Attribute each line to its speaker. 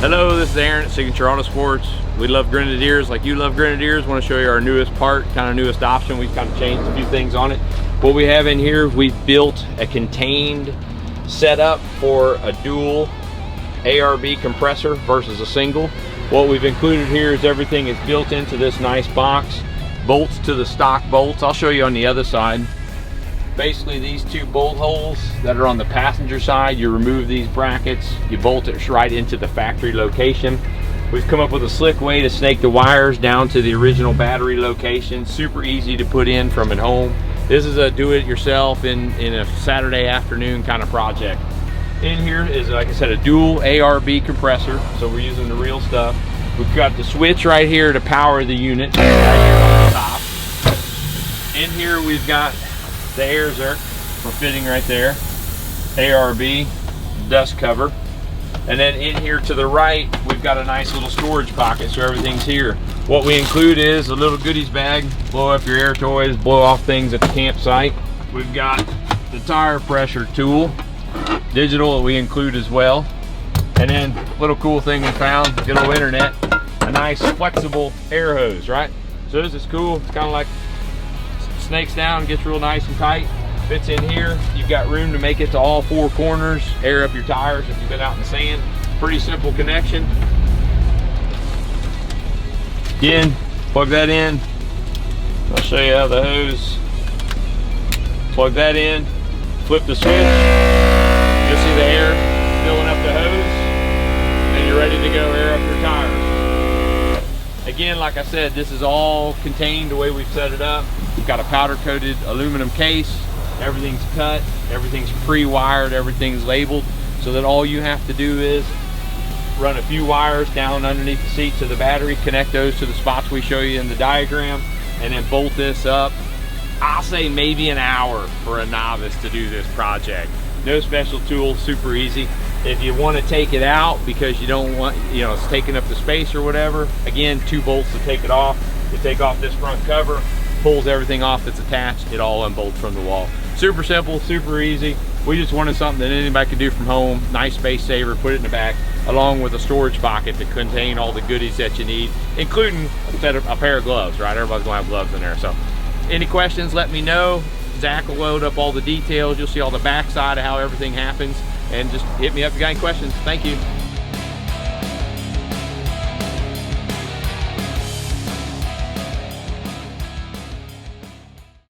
Speaker 1: Hello, this is Aaron at Signature Autosports. We love Grenadiers like you love Grenadiers. Want to show you our newest part, kind of newest option. We've kind of changed a few things on it. What we have in here, we've built a contained setup for a dual ARB compressor versus a single. What we've included here is everything is built into this nice box. Bolts to the stock bolts. I'll show you on the other side. Basically, these two bolt holes that are on the passenger side, you remove these brackets, you bolt it right into the factory location. We've come up with a slick way to snake the wires down to the original battery location. Super easy to put in from at home. This is a do-it-yourself in a Saturday afternoon kind of project. In here is, like I said, a dual ARB compressor, so we're using the real stuff. We've got the switch right here to power the unit right here on the top. In here we've got the air zerk for fitting right there, ARB dust cover, and then in here to the right we've got a nice little storage pocket, so everything's here. What we include is a little goodies bag, blow up your air toys, blow off things at the campsite. We've got the tire pressure tool, digital, that we include as well, and then a little cool thing we found, good old internet, a nice flexible air hose, right? So this is cool. It's kind of like snakes down, gets real nice and tight, fits in here. You've got room to make it to all four corners, air up your tires if you've been out in the sand. Pretty simple connection. Again, plug that in. I'll show you how the hose, plug that in, flip the switch, you'll see the air filling up the hose, and you're ready to go air up your tires. Again, like I said, this is all contained the way we've set it up. We've got a powder-coated aluminum case. Everything's cut, everything's pre-wired, everything's labeled, so that all you have to do is run a few wires down underneath the seats of the battery, connect those to the spots we show you in the diagram, and then bolt this up. I'll say maybe an hour for a novice to do this project. No special tools, super easy. If you want to take it out because you don't want, it's taking up the space or whatever, again, 2 bolts to take it off. You take off this front cover, pulls everything off that's attached, it all unbolts from the wall. Super simple, super easy. We just wanted something that anybody could do from home, nice space saver, put it in the back, along with a storage pocket to contain all the goodies that you need, including a pair of gloves, right? Everybody's gonna have gloves in there. So any questions, let me know. Zach will load up all the details. You'll see all the backside of how everything happens, and just hit me up if you got any questions. Thank you.